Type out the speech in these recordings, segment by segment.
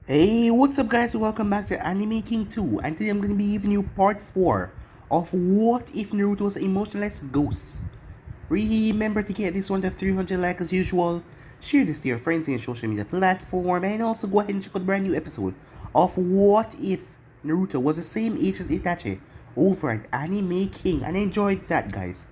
Hey, what's up guys? Welcome back to Anime King 2, and today I'm going to be giving you part 4 of What If Naruto's Emotionless Ghosts. Remember to get this one to 300 likes as usual, share this to your friends in your social media platform, and also go ahead and check out the brand new episode of What If Naruto was the same age as Itachi over at Anime King, and I enjoyed that guys.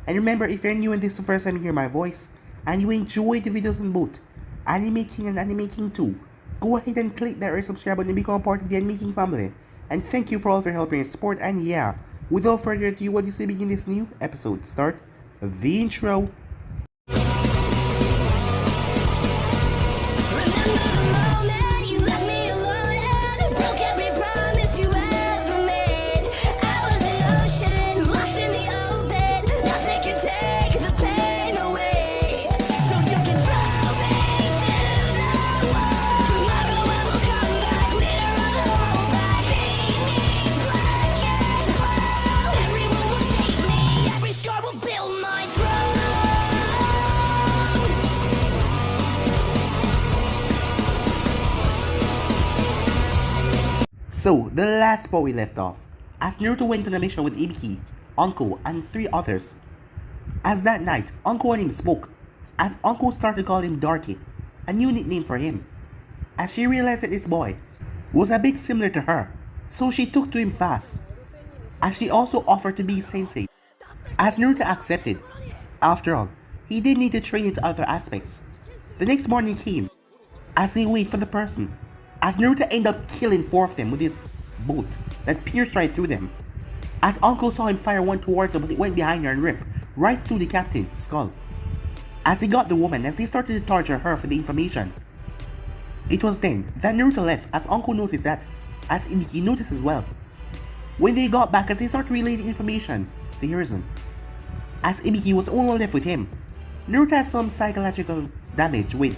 And remember, if you're new and this is the first time you hear my voice, and you enjoy the videos on both Anime King and Anime King 2, go ahead and click that red subscribe button and become part of the Anime King family. And thank you for all of your help and support, and yeah, without further ado, what do you say begin this new episode? Start the intro. So, the last spot we left off, as Naruto went on a mission with Ibiki, Anko, and 3 others. As that night, Anko and him spoke, as Anko started to call him Darky, a new nickname for him, as she realized that this boy was a bit similar to her, so she took to him fast, as she also offered to be his sensei, as Naruto accepted. After all, he did need to train into other aspects. The next morning came, as they wait for the person, as Naruto ended up killing 4 of them with his bolt that pierced right through them. As Anko saw him fire one towards her, but it went behind her and ripped right through the captain's skull. As they got the woman, as they started to torture her for the information. It was then that Naruto left, as Anko noticed that, as Ibiki noticed as well. When they got back, as they started relaying information to Hiruzen, as Ibiki was the only one left with him. Naruto has some psychological damage with,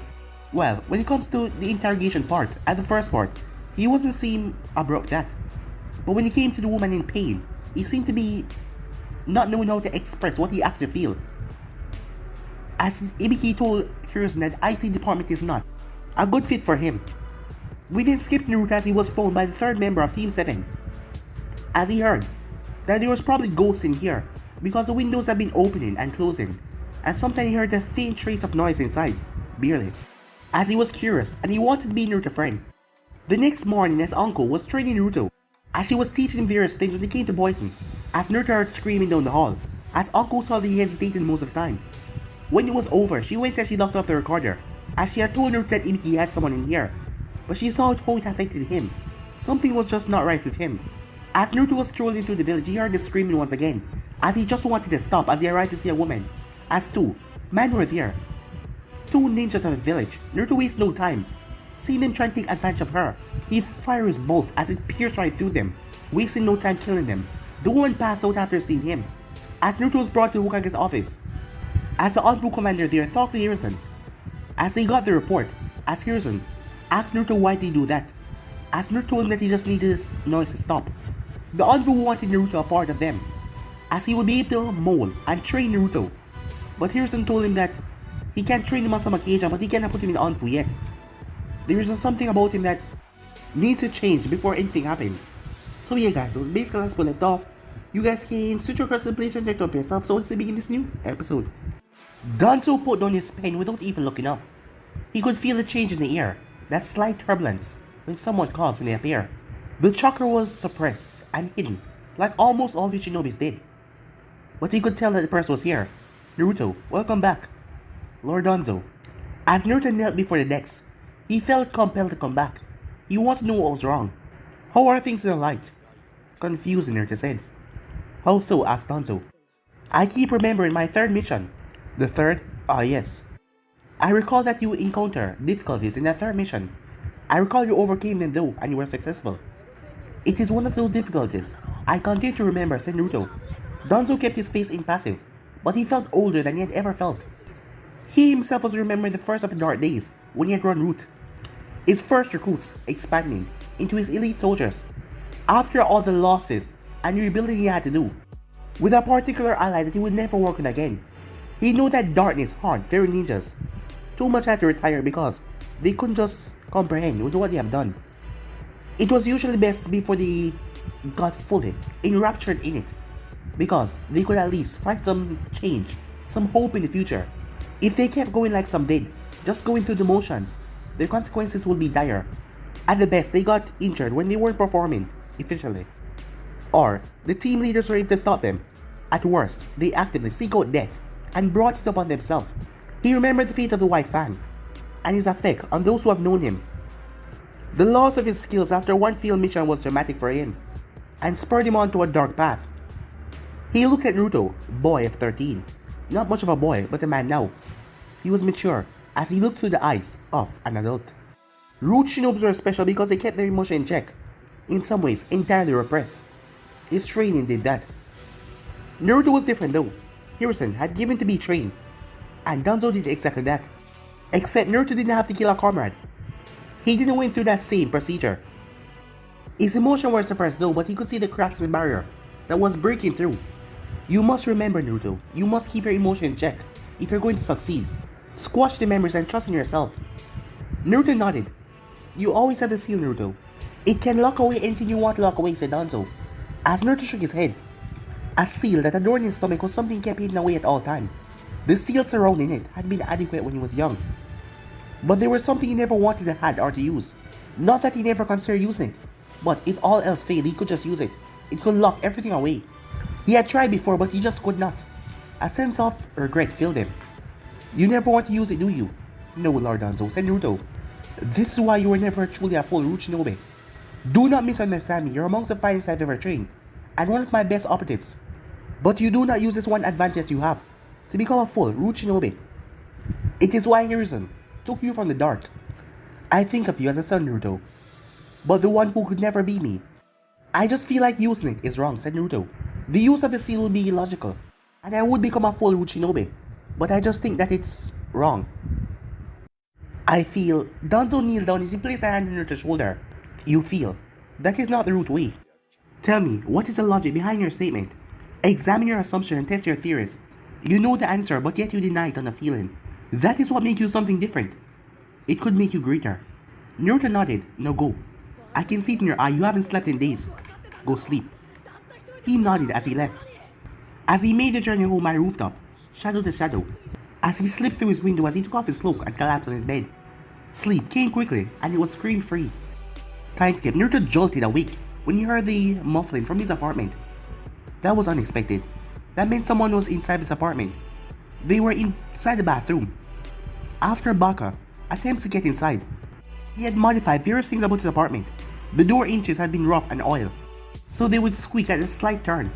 well, when it comes to the interrogation part, at the first part, he wasn't seem abrupt that. But when it came to the woman in pain, he seemed to be not knowing how to express what he actually feel. As Ibiki told Hiruzen that IT department is not a good fit for him. We then skipped Naruto as he was phoned by the 3rd member of Team 7. As he heard that there was probably ghosts in here because the windows have been opening and closing, and sometimes he heard a faint trace of noise inside, barely. As he was curious and he wanted to be Naruto's friend. The next morning, as Anko was training Naruto, as she was teaching him various things when it came to poison, as Naruto heard screaming down the hall, as Anko saw that he hesitated most of the time. When it was over, she went and she locked off the recorder, as she had told Naruto that Ibiki had someone in here, but she saw how it affected him. Something was just not right with him. As Naruto was strolling through the village, he heard the screaming once again, as he just wanted to stop as he arrived to see a woman, as 2 men were there. 2 ninjas of the village. Naruto wastes no time. Seeing them trying to take advantage of her, he fired his bolt as it pierced right through them, wasting no time killing them. The woman passed out after seeing him, as Naruto was brought to Hokage's office. As the Anbu commander there talked to Hiruzen, as they got the report, as Hiruzen asked Naruto why they do that, as Naruto told him that he just needed this noise to stop. The Anbu wanted Naruto a part of them, as he would be able to mold and train Naruto, but Hiruzen told him that he can train him on some occasion, but he cannot put him in Anbu yet. There is something about him that needs to change before anything happens. So yeah guys, so basically that's what left off. You guys can switch your across the place and check out for yourself, so let's begin this new episode. Danzo put down his pen without even looking up. He could feel a change in the air, that slight turbulence, when someone calls when they appear. The chakra was suppressed and hidden, like almost all the shinobis did. But he could tell that the person was here. Naruto, welcome back. Lord Danzo. As Naruto knelt before the decks, he felt compelled to come back. He wanted to know what was wrong. How are things in the light? Confused, Naruto said. How so? Asked Danzo. I keep remembering my 3rd mission. The 3rd? Ah yes. I recall that you encountered difficulties in that 3rd mission. I recall you overcame them though, and you were successful. It is one of those difficulties. I continue to remember, said Naruto. Danzo kept his face impassive, but he felt older than he had ever felt. He himself was remembering the first of the dark days when he had run route. His first recruits expanding into his elite soldiers. After all the losses and rebuilding he had to do, with a particular ally that he would never work with again. He knew that darkness harmed their ninjas. Too much had to retire because they couldn't just comprehend with what they have done. It was usually best before they got fully enraptured in it, because they could at least find some change, some hope in the future. If they kept going like some did, just going through the motions, their consequences would be dire. At the best, they got injured when they weren't performing efficiently, or the team leaders were able to stop them. At worst, they actively seek out death and brought it upon themselves. He remembered the fate of the White Fang and his effect on those who have known him. The loss of his skills after one failed mission was traumatic for him and spurred him on to a dark path. He looked at Naruto, boy of 13. Not much of a boy, but a man now. He was mature as he looked through the eyes of an adult. Root Shinobis were special because they kept their emotion in check, in some ways entirely repressed. His training did that. Naruto was different though. Hiruzen had given to be trained, and Danzo did exactly that. Except Naruto didn't have to kill a comrade. He didn't went through that same procedure. His emotions were suppressed though, but he could see the cracks in the barrier that was breaking through. You must remember, Naruto, you must keep your emotion in check if you're going to succeed. Squash the memories and trust in yourself. Naruto nodded. You always have the seal, Naruto. It can lock away anything you want to lock away, said Danzo. As Naruto shook his head, a seal that adorned his stomach was something he kept hidden away at all time. The seal surrounding it had been adequate when he was young, but there was something he never wanted to have or to use. Not that he never considered using it, but if all else failed, he could just use it. It could lock everything away. He had tried before, but he just could not. A sense of regret filled him. You never want to use it, do you? No, Lord Danzo, said Naruto. This is why you were never truly a full root shinobi. Do not misunderstand me, you're amongst the finest I've ever trained, and one of my best operatives. But you do not use this one advantage you have, to become a full root shinobi. It is why Hiruzen took you from the dark. I think of you as a son, Naruto, but the one who could never be me. I just feel like using it is wrong, said Naruto. The use of the seal would be illogical, and I would become a full root shinobi, but I just think that it's wrong. I feel. Danzo kneeled down as he placed a hand on Naruto's shoulder. You feel. That is not the root way. Tell me, what is the logic behind your statement? Examine your assumption and test your theories. You know the answer, but yet you deny it on a feeling. That is what makes you something different. It could make you greater. Naruto nodded. Now go. I can see it in your eye, you haven't slept in days. Go sleep. He nodded as he left. As he made the journey home by rooftop, shadow to shadow, as he slipped through his window as he took off his cloak and collapsed on his bed. Sleep came quickly and it was scream-free. Time skip, Naruto jolted awake when he heard the muffling from his apartment. That was unexpected. That meant someone was inside his apartment. They were inside the bathroom. After Baka attempts to get inside, he had modified various things about his apartment. The door inches had been rough and oiled, so they would squeak at a slight turn.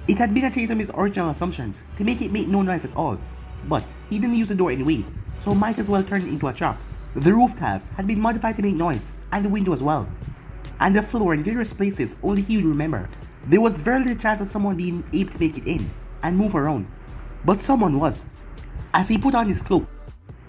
It had been a change from his original assumptions to make it make no noise at all, but he didn't use the door anyway, so might as well turn it into a trap. The roof tiles had been modified to make noise, and the window as well. And the floor in various places only he would remember. There was very little chance of someone being able to make it in and move around, but someone was. As he put on his cloak,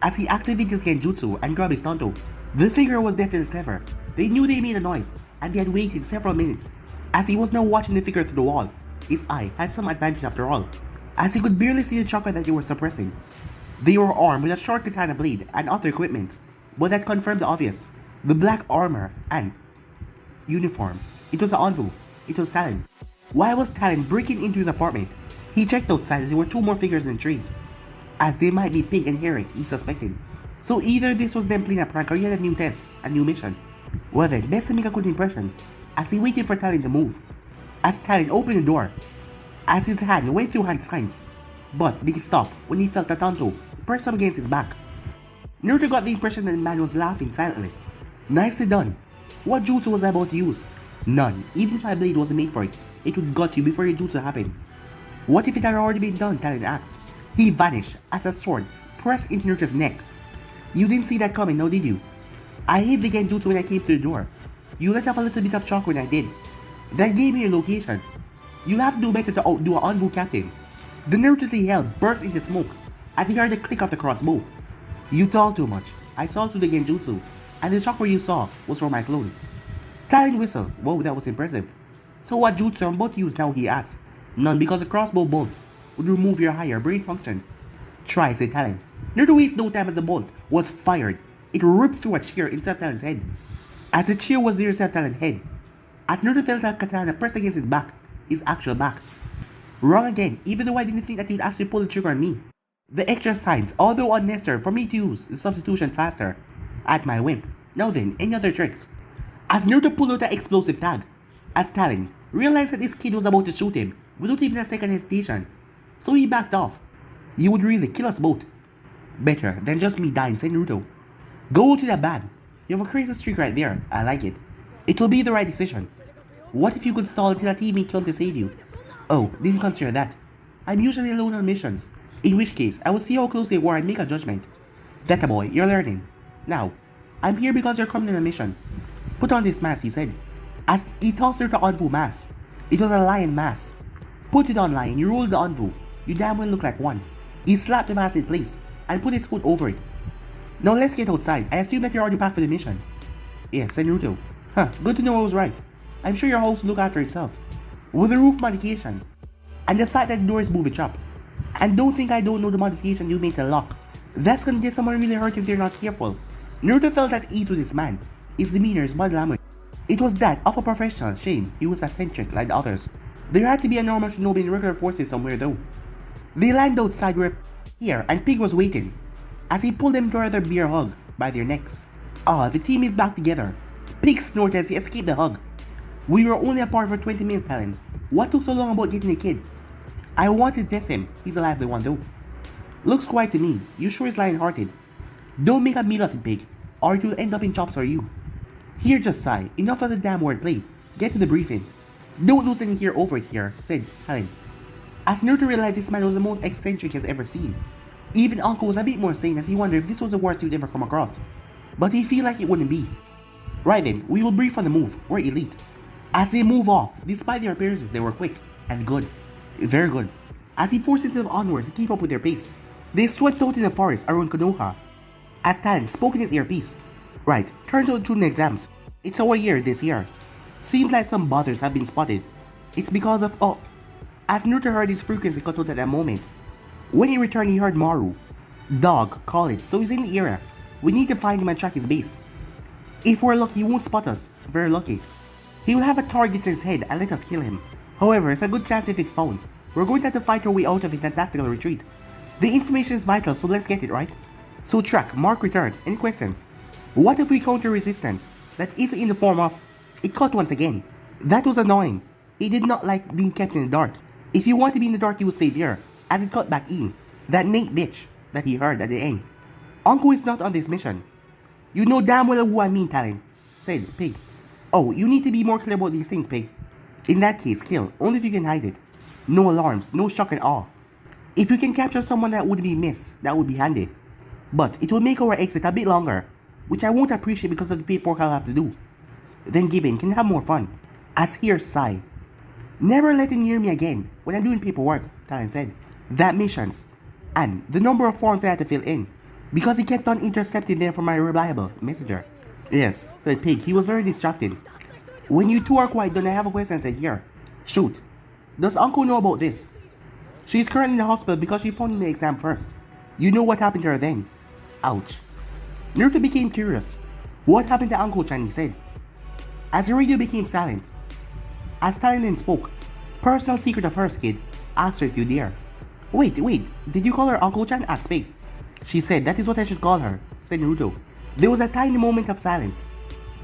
as he activated his genjutsu and grabbed his tanto, the figure was definitely clever. They knew they made a noise, and they had waited several minutes. As he was now watching the figure through the wall, his eye had some advantage after all, as he could barely see the chakra that they were suppressing. They were armed with a short katana blade and other equipment, but that confirmed the obvious. The black armor and uniform. It was Anbu. It was Talon. Why was Talon breaking into his apartment? He checked outside as there were two more figures in the trees, as they might be Pink and Harry, he suspected. So either this was them playing a prank or he had a new test, a new mission. Well then, best to make a good impression, as he waited for Talon to move. As Talon opened the door, as his hand went through hand signs, but they stopped when he felt a tanto pressed up against his back. Naruto got the impression that the man was laughing silently. Nicely done. What jutsu was I about to use? None. Even if my blade wasn't made for it, it would gut you before your jutsu happened. What if it had already been done? Talon asked. He vanished as a sword pressed into Naruto's neck. You didn't see that coming, now did you? I hid the genjutsu when I came through the door. You let off a little bit of shock when I did. That gave me your location. You'll have to do better to outdo an Anbu captain. The Naruto he held burst into smoke as he heard the click of the crossbow. You talk too much. I saw through the genjutsu, and the chakra you saw was from my clone. Talon whistled. Whoa, that was impressive. So what jutsu am I about to use now, he asked. None, because the crossbow bolt would remove your higher brain function. Try, said Talon. Naruto wasted no time as the bolt was fired. it ripped through a chair in Self-Talon's head. As the chair was near Self-Talon's head, as Naruto felt a katana pressed against his back, his actual back. Wrong again, even though I didn't think that he would actually pull the trigger on me. The extra signs, although unnecessary for me to use the substitution faster. At my whim. Now then, any other tricks? As Naruto pulled out the explosive tag, as Talon realized that this kid was about to shoot him without even a second hesitation, so he backed off. You would really kill us both. Better than just me dying, said Naruto. Go to the bag. You have a crazy streak right there. I like it. It will be the right decision. What if you could stall till a teammate came to save you? Oh, didn't consider that. I'm usually alone on missions. In which case, I will see how close they were and make a judgment. That boy, you're learning. Now, I'm here because you're coming on a mission. Put on this mask, he said. As he tossed her the Anbu mask. It was a lion mask. Put it on, lion. You rolled the Anbu. You damn well look like one. He slapped the mask in place and put his foot over it. Now let's get outside. I assume that you're already packed for the mission. Yes, said Naruto. Huh, good to know I was right. I'm sure your house will look after itself. With the roof modification. And the fact that the door is moving up. And don't think I don't know the modification you made to the lock. That's gonna get someone really hurt if they're not careful. Naruto felt at ease with this man. His demeanor, his body language. It was that of a professional. Shame he was eccentric like the others. There had to be a normal shinobi in regular forces somewhere though. They landed outside where here and Pig was waiting. As he pulled them toward their bear hug by their necks. The team is back together. Pig snorted as he escaped the hug. We were only apart for 20 minutes, Talon. What took so long about getting the kid? I wanted to test him. He's alive, the one though. Looks quiet to me. You sure is lion-hearted. Don't make a meal of it, Pig, or you'll end up in chops or you. Here, just sigh. Enough of the damn wordplay. Get to the briefing. Don't lose any here over it here, said Talon. As Naruto realized this man was the most eccentric he has ever seen. Even Anko was a bit more sane as he wondered if this was the worst he would ever come across. But he felt like it wouldn't be. Right then, we will brief on the move. We're elite. As they move off, despite their appearances, they were quick and good. Very good. As he forced himself onwards to keep up with their pace, they swept out in the forest around Konoha. As Talon spoke in his earpiece. Right, turns out during the exams. It's our year this year. Seems like some bothers have been spotted. It's because of As Naruto heard his frequency cut out at that moment. When he returned, he heard Maru. Dog, call it, so he's in the area. We need to find him and track his base. If we're lucky, he won't spot us. Very lucky. He will have a target in his head and let us kill him. However, it's a good chance if it's found. We're going to have to fight our way out of it in a tactical retreat. The information is vital, so let's get it right. So track, Mark returned. Any questions? What if we counter resistance? That is in the form of... It cut once again. That was annoying. He did not like being kept in the dark. If you want to be in the dark, you will stay there. As it cut back in. That Nate bitch that he heard at the end. Anko is not on this mission. You know damn well who I mean, Talon, said Pig. Oh, you need to be more clear about these things, Pig. In that case, kill, only if you can hide it. No alarms, no shock and awe. If you can capture someone that would be missed, that would be handy. But it will make our exit a bit longer, which I won't appreciate because of the paperwork I'll have to do. Then Gibbon can have more fun. As here, sigh. Never let him near me again when I'm doing paperwork, Talon said. That missions, and the number of forms I had to fill in, because he kept on intercepting them from my reliable messenger. Yes, said Pig, he was very distracted. When you two are quiet, don't I have a question, said here. Shoot. Does Anko know about this? She's currently in the hospital because she found in the exam first. You know what happened to her then. Ouch. Naruto became curious. What happened to Anko-chan, he said. As the radio became silent. As Talon then spoke. Personal secret of hers, kid. Asked her if you dare. Wait, did you call her Anko-chan? Asked Pig. She said that is what I should call her, said Naruto. There was a tiny moment of silence.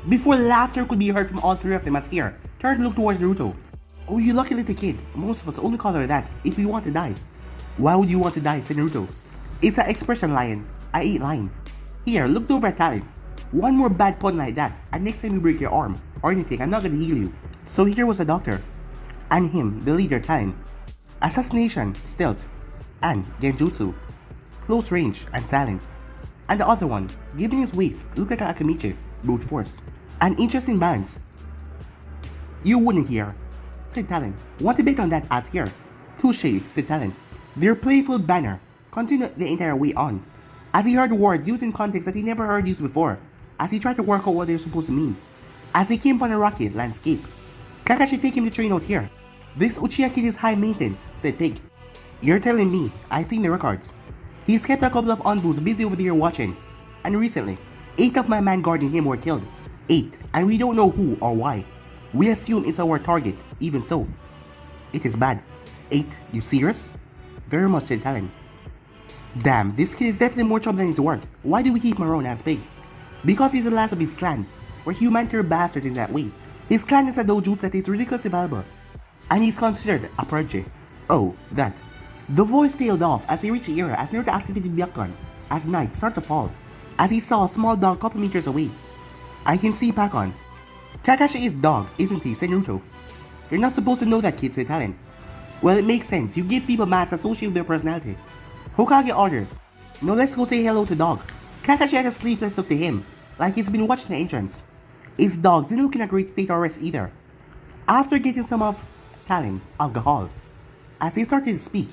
Before laughter could be heard from all three of them as here turned to look towards Naruto. Oh, you lucky little kid. Most of us only call her that if we want to die. Why would you want to die, said Naruto. It's an expression, lion. I ate lion. Here, look over at Talon. One more bad pun like that, and next time you break your arm or anything, I'm not gonna heal you. So here was a doctor. And him, the leader, Talon. Assassination, stealth, and genjutsu. Close range and silent. And the other one, given his weight, looked like an Akamichi, brute force. An interesting balance. You wouldn't hear, said Talon. Want to bet on that ass here? Touche, said Talon. Their playful banner continued the entire way on, as he heard words used in context that he never heard used before, as he tried to work out what they were supposed to mean. As they came upon a rocky landscape. Kakashi take him to train out here. This Uchiha kid is high maintenance, said Pig. You're telling me, I've seen the records. He's kept a couple of Anbus busy over there watching. And recently, 8 of my men guarding him were killed. 8, and we don't know who or why. We assume it's our target, even so. It is bad. 8, you serious? Very much, said Talon. Damn, this kid is definitely more trouble than he's worth. Why do we keep him around as big? Because he's the last of his clan. We're humanitarian bastards in that way. His clan is a dojo that is ridiculously valuable. And he's considered a prodigy. Oh, that. The voice tailed off as he reached the area as Naruto activated Byakugan as night started to fall. As he saw a small dog a couple meters away. I can see Pakon. Kakashi is dog, isn't he, said Naruto. You're not supposed to know that, kid, said Talon. Well, it makes sense. You give people masks associated with their personality. Hokage orders. Now let's go say hello to dog. Kakashi had a sleepless look to him, like he's been watching the entrance. His dogs didn't look in a great state of rest either. After getting some of Talon alcohol, as he started to speak,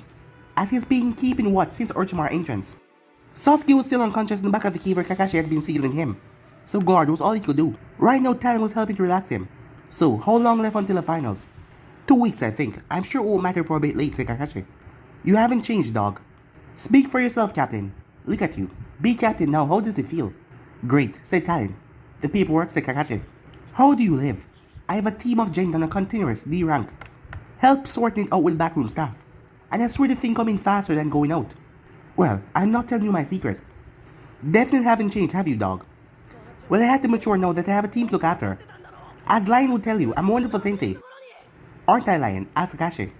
as he's been keeping watch since Orochimaru entrance. Sasuke was still unconscious in the back of the cave where Kakashi had been sealing him, so guard was all he could do. Right now Talon was helping to relax him. So, how long left until the finals? 2 weeks, I think. I'm sure it won't matter for a bit late, said Kakashi. You haven't changed, dog. Speak for yourself, Captain. Look at you. Be Captain now, how does it feel? Great, said Talon. The paperwork, said Kakashi. How do you live? I have a team of gen on a continuous D rank. Help sorting it out with backroom staff. And I swear the thing coming faster than going out. Well, I'm not telling you my secret. Definitely haven't changed, have you, dog? Well, I had to mature now that I have a team to look after. As Lion would tell you, I'm a wonderful sensei. Aren't I, Lion? Asked Kakashi.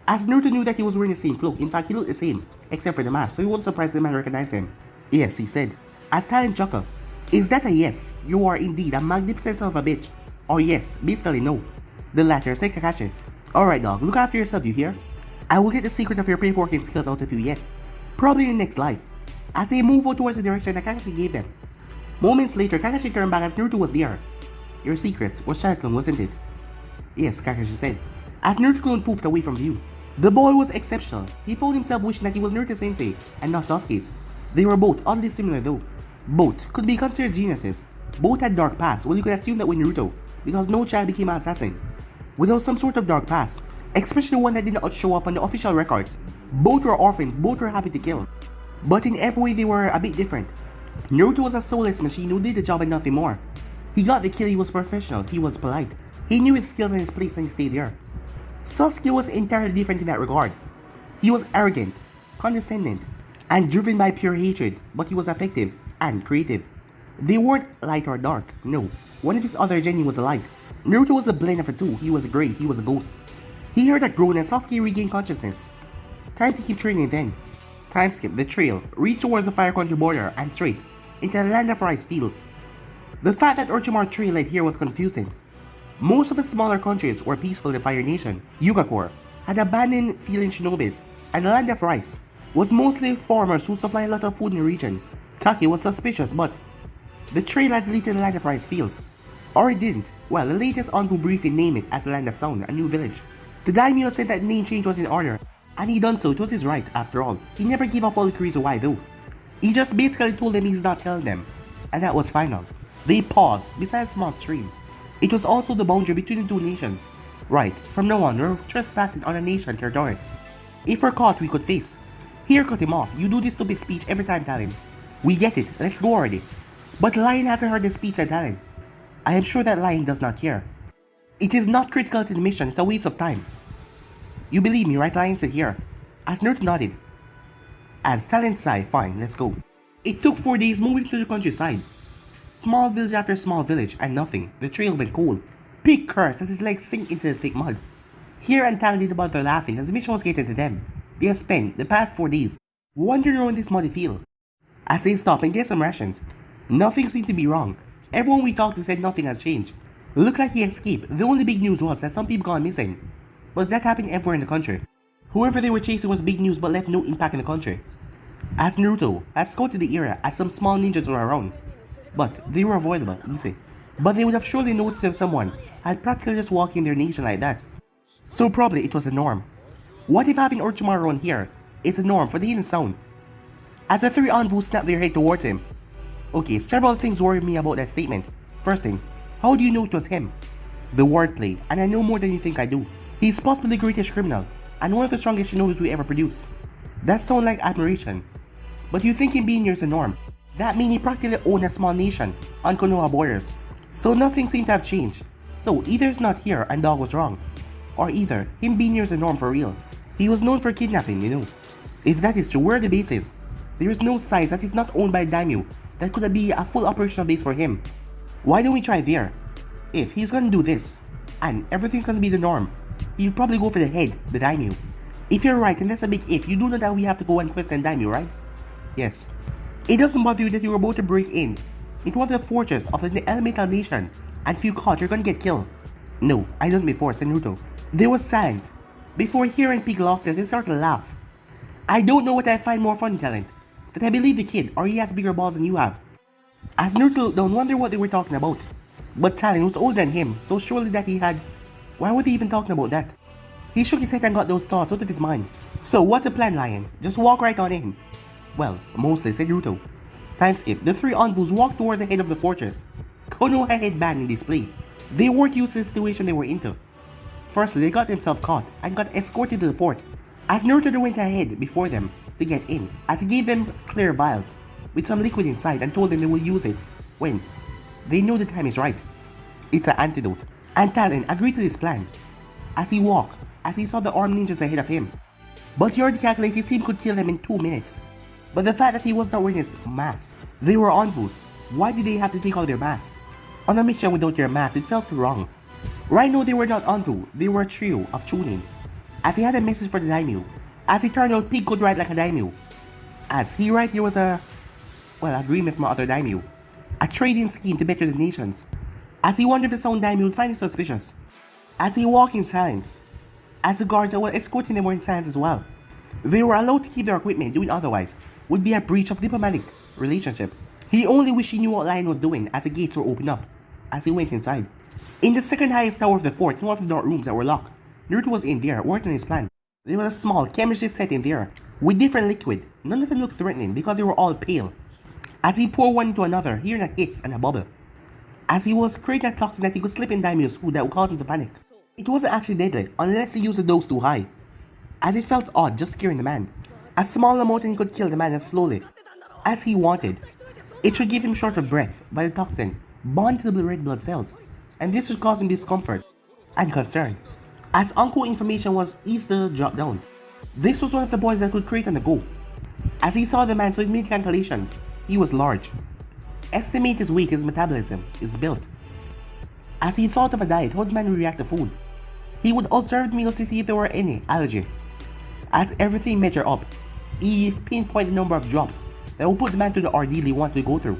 As Naruto knew that he was wearing the same cloak, in fact he looked the same, except for the mask, so he wasn't surprised the man recognized him. Yes, he said. As Talon chuckled. Is that a yes? You are indeed a magnificent son of a bitch. Or yes, basically no. The latter, said Kakashi. Alright dog, look after yourself, you hear? I will get the secret of your paperworking skills out of you yet. Probably in the next life. As they move out towards the direction that Kakashi gave them. Moments later, Kakashi turned back as Naruto was there. Your secret was Shadow Clone, wasn't it? Yes, Kakashi said. As Naruto Clone poofed away from view. The boy was exceptional. He found himself wishing that he was Naruto Sensei and not Sasuke's. They were both oddly similar though. Both could be considered geniuses. Both had dark pasts, well you could assume that with Naruto, because no child became an assassin without some sort of dark past, especially one that did not show up on the official records. Both were orphans, both were happy to kill. But in every way they were a bit different. Naruto was a soulless machine who did the job and nothing more. He got the kill, he was professional, he was polite. He knew his skills and his place and he stayed there. Sasuke was entirely different in that regard. He was arrogant, condescending, and driven by pure hatred, but he was effective and creative. They weren't light or dark, no. One of his other geni was a light. Naruto was a blend of the two, he was a grey, he was a ghost. He heard a groan and Sasuke regained consciousness. Time to keep training then. Time skip, the trail, reached towards the Fire Country border and straight into the land of rice fields. The fact that Orochimaru trail led here was confusing. Most of the smaller countries were peaceful in the Fire Nation. Yugakor had abandoned feeling shinobis, and the land of rice was mostly farmers who supply a lot of food in the region. Taki was suspicious, but the trail had deleted the land of rice fields. Or it didn't. Well, the latest Anbu briefing named it as the land of sound, a new village. The daimyo said that name change was in order, and he done so, it was his right after all. He never gave up all the reason why though. He just basically told them he's not telling them, and that was final. They paused beside a small stream. It was also the boundary between the two nations. Right, from now on we're trespassing on a nation territory. If we're caught we could face. Here, cut him off, you do this stupid speech every time, Talon. We get it, let's go already. But Lion hasn't heard the speech, said Talon. I am sure that Lion does not care. It is not critical to the mission, it's a waste of time. You believe me, right, Lion? Said here. As Naruto nodded. As Talon sighed, fine, let's go. It took 4 days moving through the countryside. Small village after small village, and nothing. The trail went cold. Pig cursed as his legs sink into the thick mud. Here and Talon did bother laughing as the mission was getting to them. They had spent the past 4 days wandering around this muddy field. As they stopped and get some rations. Nothing seemed to be wrong. Everyone we talked to said nothing has changed. Looked like he escaped. The only big news was that some people gone missing. But that happened everywhere in the country. Whoever they were chasing was big news but left no impact in the country. As Naruto had scouted the area as some small ninjas were around. But they were avoidable, easy. But they would have surely noticed if someone had practically just walked in their nation like that. So probably it was a norm. What if having Orochimaru around here is a norm for the hidden sound? As the three Anbu snapped their head towards him. Okay, several things worry me about that statement. First thing, how do you know it was him? The wordplay, and I know more than you think I do. He's possibly the greatest criminal, and one of the strongest shinobis we ever produced. That sounds like admiration. But you think him being here is a norm. That means he practically owned a small nation on Konoha borders. So nothing seemed to have changed. So either it's not here and Dog was wrong, or either him being here is the norm for real. He was known for kidnapping, you know. If that is true, where are the bases? There is no signs that he's not owned by a daimyo that could be a full operational base for him. Why don't we try there? If he's gonna do this, and everything's gonna be the norm, he'll probably go for the head, the daimyo. If you're right, and that's a big if, you do know that we have to go and question daimyo, right? Yes. It doesn't bother you that you were about to break in into one of the fortresses of the elemental nation, and if you caught, you're gonna get killed. No, I done before, Naruto. They was silent. Before hearing Pig lost it, they started to laugh. I don't know what I find more funny, Talent. That I believe the kid, or he has bigger balls than you have. As Naruto looked down, wonder what they were talking about. But Talent was older than him, so surely that he had... Why were they even talking about that? He shook his head and got those thoughts out of his mind. So what's the plan, Lion? Just walk right on in. Well, mostly, said Naruto. Time skip, the three Anbus walked toward the head of the fortress. Konoha had banned in display. They weren't used to the situation they were into. Firstly, they got themselves caught and got escorted to the fort. As Naruto went ahead before them to get in, as he gave them clear vials with some liquid inside and told them they will use it when they know the time is right. It's an antidote. And Talon agreed to this plan. As he walked, as he saw the armed ninjas ahead of him. But he already calculated his team could kill them in 2 minutes. But the fact that he was not wearing his mask, they were Anbus. Why did they have to take out their masks? On a mission without their masks, it felt wrong. Right now they were not Anbu, they were a trio of tuning. As he had a message for the daimyo. As it turned out, Pig could ride like a daimyo. As he ride, there was a agreement from other daimyo. A trading scheme to better the nations. As he wondered if his own daimyo would find it suspicious. As he walked in silence. As the guards that were escorting them were in silence as well. They were allowed to keep their equipment, doing otherwise would be a breach of diplomatic relationship. He only wished he knew what Lion was doing as the gates were opened up. As he went inside. In the second highest tower of the fort, in one of the dark rooms that were locked, Naruto was in there, working on his plan. There was a small chemistry set in there, with different liquid. None of them looked threatening because they were all pale. As he poured one into another, hearing a hiss and a bubble. As he was creating a toxin that he could slip in daimyo's food that would cause him to panic. It wasn't actually deadly, unless he used a dose too high. As it felt odd, just scaring the man. A small amount and he could kill the man as slowly as he wanted. It should give him short of breath, but the toxin bonded to the red blood cells. And this would cause him discomfort and concern. As Anko information was easy to jot down. This was one of the boys that could create on the go. As he saw the man, so he made calculations. He was large. Estimate his weight, his metabolism, his build. As he thought of a diet, how the man would react to food. He would observe the meals to see if there were any allergy. As everything measured up, he pinpointed the number of drops that would put the man through the ordeal he wanted to go through.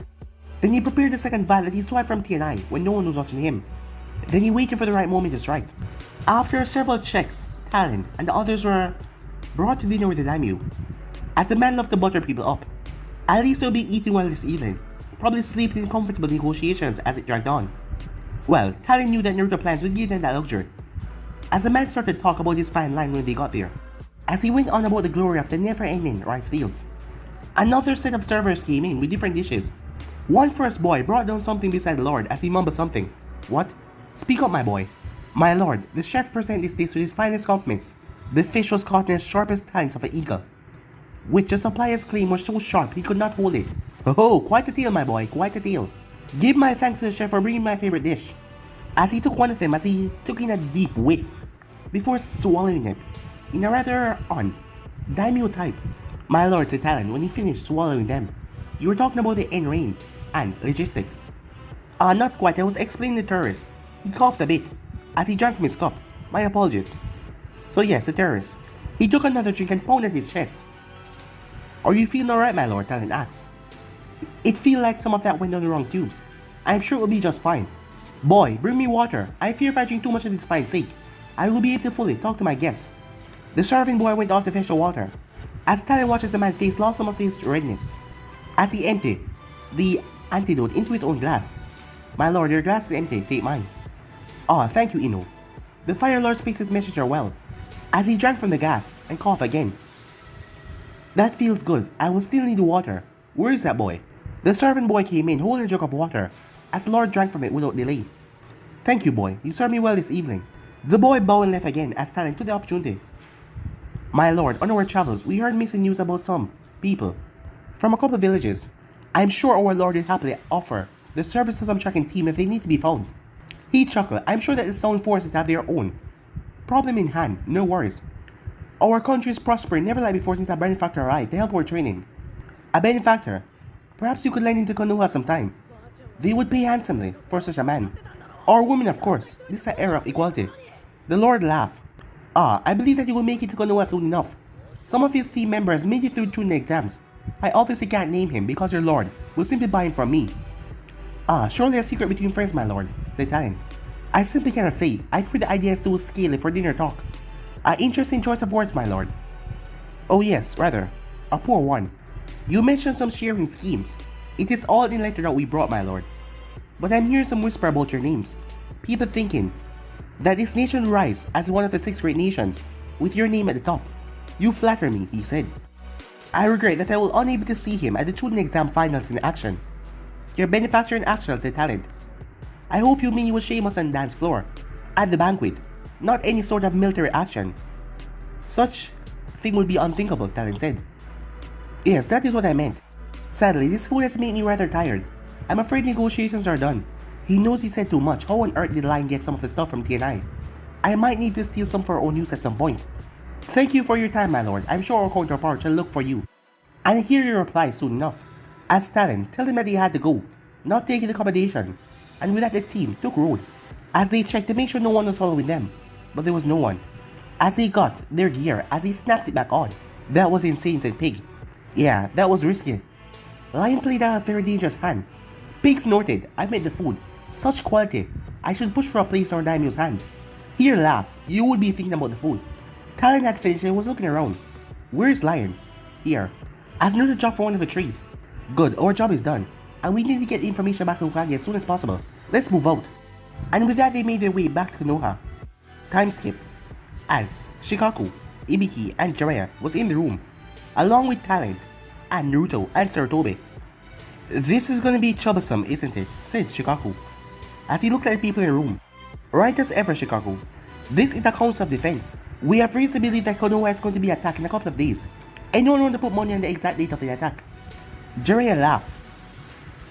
Then he prepared the second vial that he swiped from TNI when no one was watching him. Then he waited for the right moment to strike. After several checks, Talon and the others were brought to dinner with the daimyo. As the man loved to butter people up. At least they'll be eating well this evening, probably sleeping in comfortable negotiations as it dragged on. Well, Talon knew that Naruto plans would give them that luxury. As the man started to talk about his fine line when they got there. As he went on about the glory of the never-ending rice fields. Another set of servers came in with different dishes. One first boy brought down something beside the Lord as he mumbled something. What? Speak up, my boy. My lord, the chef presented this dish with his finest compliments. The fish was caught in the sharpest talons of an eagle, which the supplier's claim was so sharp he could not hold it. Oh, quite a tale, my boy, quite a tale. Give my thanks to the chef for bringing my favorite dish. As he took one of them, as he took in a deep whiff, before swallowing it, in a rather daimyo type. My lord, said Talon when he finished swallowing them. You were talking about the end rain and logistics. Not quite, I was explaining the terrorists. He coughed a bit, as he drank from his cup. My apologies. So yes, the terrorists. He took another drink and pounded his chest. Are you feeling alright, my lord? Talon asked. It feels like some of that went down the wrong tubes. I'm sure it will be just fine. Boy, bring me water. I fear if I drink too much of this fine sake, I will be able to fully talk to my guests. The serving boy went off to fetch the water. As Talon watches the man's face lost some of his redness. As he emptied the antidote into his own glass. My lord, your glass is empty, take mine. Ah, thank you, Ino. The Fire Lord speaks his messenger well. As he drank from the gas and coughed again. That feels good, I will still need the water. Where is that boy? The servant boy came in holding a jug of water, as the Lord drank from it without delay. Thank you, boy, you served me well this evening. The boy bowed and left again as Talon took the opportunity. My lord, on our travels, we heard missing news about some people from a couple of villages. I'm sure our Lord will happily offer the service to some tracking team if they need to be found. He chuckled. I'm sure that the Stone Forces have their own problem in hand, no worries. Our country is prospering never like before since a benefactor arrived to help our training. A benefactor? Perhaps you could lend him to Konoha sometime. They would pay handsomely for such a man. Or woman, of course. This is an era of equality. The Lord laughed. I believe that you will make it to Konoha soon enough. Some of his team members made it through the exams. I obviously can't name him because your Lord will simply buy him from me. Surely a secret between friends, my lord, said Talon. I simply cannot say. I fear the idea is too scaly for dinner talk. An interesting choice of words, my lord. Oh yes, rather. A poor one. You mentioned some sharing schemes. It is all in letter that we brought, my lord. But I'm hearing some whisper about your names. People thinking that this nation rise as one of the 6 great nations, with your name at the top. You flatter me, he said. I regret that I will unable to see him at the Chunin exam finals in action. Your benefactor in action, said Talent. I hope you mean you will shame us on the dance floor, at the banquet, not any sort of military action. Such thing would be unthinkable, Talent said. Yes, that is what I meant. Sadly, this fool has made me rather tired. I'm afraid negotiations are done. He knows he said too much. How on earth did Lion get some of the stuff from TNI? I might need to steal some for our own use at some point. Thank you for your time, my lord. I'm sure our counterpart shall look for you. And hear your reply soon enough. As Talon, tell him that he had to go, not taking accommodation. And with that the team took road. As they checked to make sure no one was following them. But there was no one. As they got their gear, as he snapped it back on. That was insane, said Pig. Yeah, that was risky. Lion played a very dangerous hand. Pig snorted. I meant the food. Such quality. I should push for a place on daimyo's hand. Here laugh. You would be thinking about the food. Talon had finished and was looking around. Where's Lion? Here. As Naruto dropped from one of the trees. Good, our job is done. And we need to get information back to Hokage as soon as possible. Let's move out. And with that they made their way back to Konoha. Time skip. As Shikaku, Ibiki, and Jiraiya was in the room, along with Talent, and Naruto and Sarutobi. This is gonna be troublesome, isn't it? Said Shikaku, as he looked at the people in the room. Right as ever, Shikaku. This is the Council of Defense. We have reason to believe that Konoha is going to be attacked in a couple of days. Anyone want to put money on the exact date of the attack? Jiraiya laughed.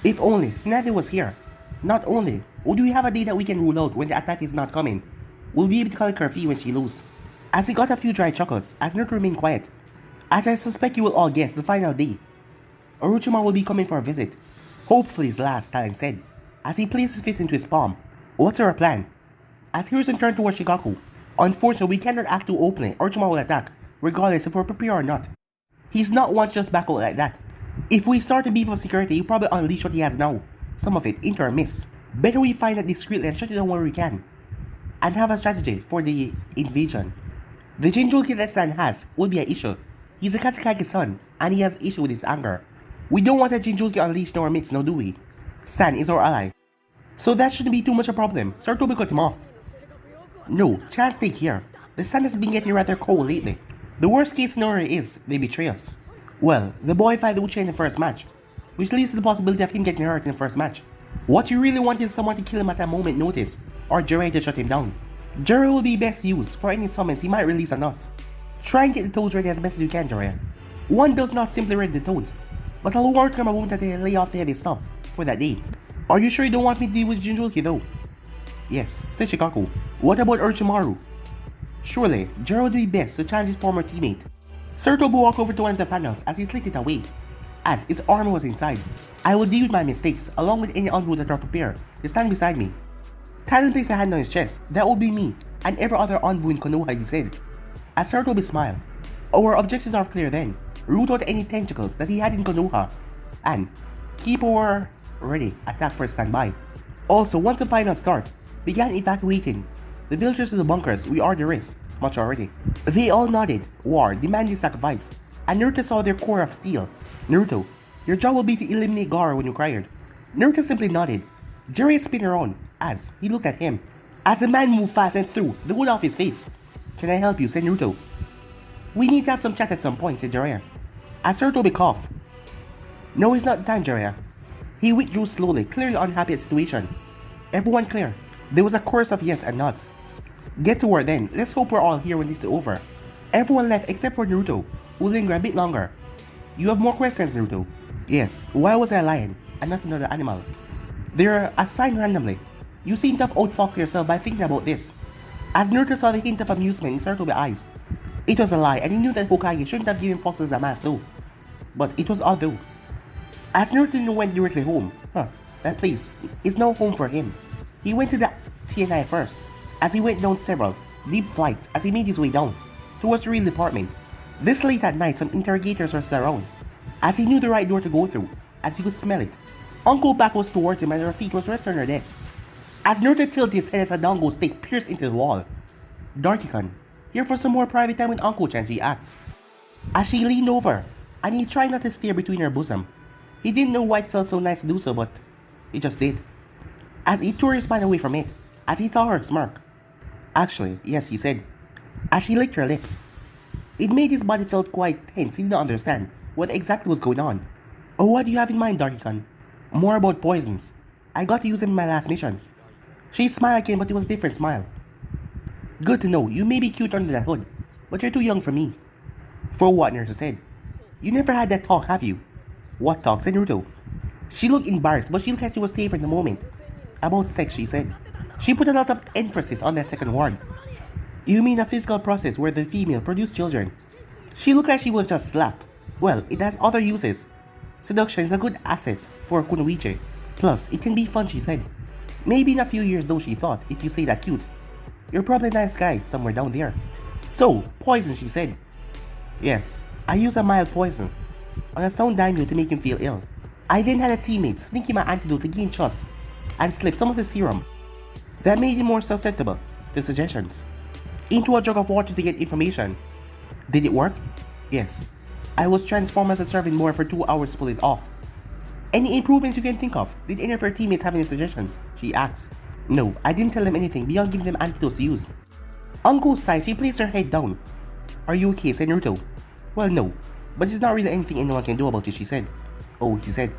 If only Tsunade was here. Not only would we have a day that we can rule out when the attack is not coming, we'll be able to call her fee when she loses. As he got a few dry chuckles, as Naruto remained quiet. As I suspect you will all guess, the final day, Orochimaru will be coming for a visit. Hopefully his last, Talon said, as he placed his fist into his palm. What's our plan? As Hiruzen turned towards Shikaku. Unfortunately, we cannot act too openly. Orochimaru will attack, regardless if we're prepared or not. He's not one to just back out like that. If we start to beef up security, he'll probably unleash what he has now. Some of it into our midst. Better we find it discreetly and shut it down where we can. And have a strategy for the invasion. The Jinchuriki that Stan has will be an issue. He's a Katsukage's son, and he has issue with his anger. We don't want a Jinchuriki unleashed in our midst, now do we? Stan is our ally. So that shouldn't be too much a problem. Sarutobi cut him off. No, chance take here. The sun has been getting rather cold lately. The worst case scenario is they betray us. Well, the boy fight Uchiha in the first match, which leads to the possibility of him getting hurt in the first match. What you really want is someone to kill him at a moment notice, or Jiraiya to shut him down. Jiraiya will be best used for any summons he might release on us. Try and get the toads ready as best as you can, Jiraiya. One does not simply ready the toads, but I'll work on a moment that they lay off the heavy stuff for that day. Are you sure you don't want me to deal with Jinchuriki though? Yes, said Shikaku. What about Orochimaru? Surely, Jiraiya would be best to challenge his former teammate. Sarutobi walked over to one of the panels as he slicked it away, as his armor was inside. I will deal with my mistakes along with any Anbu that are prepared to stand beside me. Talon placed a hand on his chest. That will be me and every other Anbu in Konoha, he said. As Sarutobi smiled. Our objectives are clear then. Root out any tentacles that he had in Konoha and keep our ready attack for standby. Also, once the final start, began evacuating the villagers to the bunkers. We are the risk, much already. They all nodded. War demanded sacrifice, and Naruto saw their core of steel. Naruto, your job will be to eliminate Gaara when you cried. Naruto simply nodded. Jiraiya spun around as he looked at him. As the man moved fast and threw the wood off his face. Can I help you? Said Naruto. We need to have some chat at some point, said Jiraiya. As Sarutobi coughed. No, it's not time, Jiraiya. He withdrew slowly, clearly unhappy at the situation. Everyone clear. There was a chorus of yes and nods. Get to work then. Let's hope we're all here when this is over. Everyone left except for Naruto, who lingered a bit longer. You have more questions, Naruto? Yes, why was I a lion and not another animal? They're assigned randomly. You seem to have outfoxed yourself by thinking about this. As Naruto saw the hint of amusement in Sarutobi's eyes, it was a lie and he knew that Hokage shouldn't have given foxes a mask though. But it was odd though. As Naruto went directly home, that place is no home for him. He went to the TNI first, as he went down several deep flights as he made his way down towards the real department. This late at night, some interrogators were still around, as he knew the right door to go through, as he could smell it. Anko's back was towards him and her feet was resting on her desk. As Naruto tilted his head as a Dango stake pierced into the wall. Darky-kun, here for some more private time with Anko-chan, she asked. As she leaned over, and he tried not to stare between her bosom. He didn't know why it felt so nice to do so, but he just did. As he tore his mind away from it, as he saw her smirk. Actually, yes, he said, as she licked her lips. It made his body felt quite tense. He did not understand what exactly was going on. Oh, what do you have in mind, Darky-kun? More about poisons. I got to use them in my last mission. She smiled again, but it was a different smile. Good to know. You may be cute under that hood, but you're too young for me. For what, Naruto said. You never had that talk, have you? What talk, said Naruto. She looked embarrassed, but she looked like she was safe in the moment. About sex, she said. She put a lot of emphasis on that second word. You mean a physical process where the female produced children? She looked like she was just slapped. Well, it has other uses. Seduction is a good asset for kunoichi. Plus, it can be fun, she said. Maybe in a few years though, she thought, if you stay that cute. You're probably a nice guy somewhere down there. So, poison, she said. Yes, I use a mild poison on a sound daimyo to make him feel ill. I then had a teammate sneak him an antidote to gain trust and slip some of the serum that made him more susceptible to suggestions into a jug of water to get information. Did it work? Yes. I was transformed as a serving boy for 2 hours to pull it off. Any improvements you can think of? Did any of your teammates have any suggestions? She asked. No, I didn't tell them anything beyond giving them antidotes to use. Anko sighed. She placed her head down. Are you okay, said Naruto. Well, no, but it's not really anything anyone can do about it, she said. Oh, he said.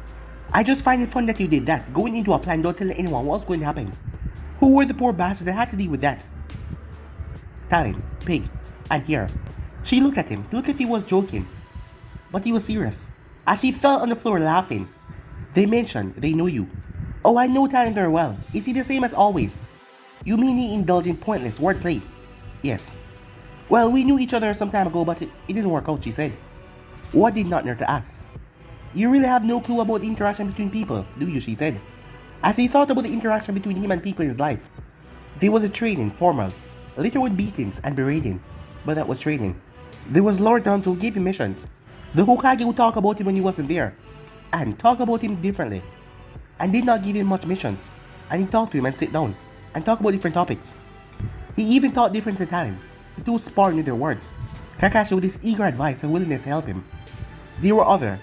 I just find it fun that you did that, going into a plan without telling anyone what was going to happen. Who were the poor bastard that had to deal with that? Talon, Pig, and here. She looked at him, looked as if he was joking. But he was serious, as she fell on the floor laughing. They mentioned they know you. Oh, I know Talon very well. Is he the same as always? You mean he indulged in pointless wordplay? Yes. Well, we knew each other some time ago, but it didn't work out, she said. What did not Naruto ask? You really have no clue about the interaction between people, do you, she said. As he thought about the interaction between him and people in his life. There was a training, formal, littered with beatings and berating, but that was training. There was Lord Danzo who gave him missions. The Hokage would talk about him when he wasn't there, and talk about him differently, and did not give him much missions, and he talked to him and sit down, and talk about different topics. He even taught different to Talon, the two sparring with their words, Kakashi with his eager advice and willingness to help him. There were other,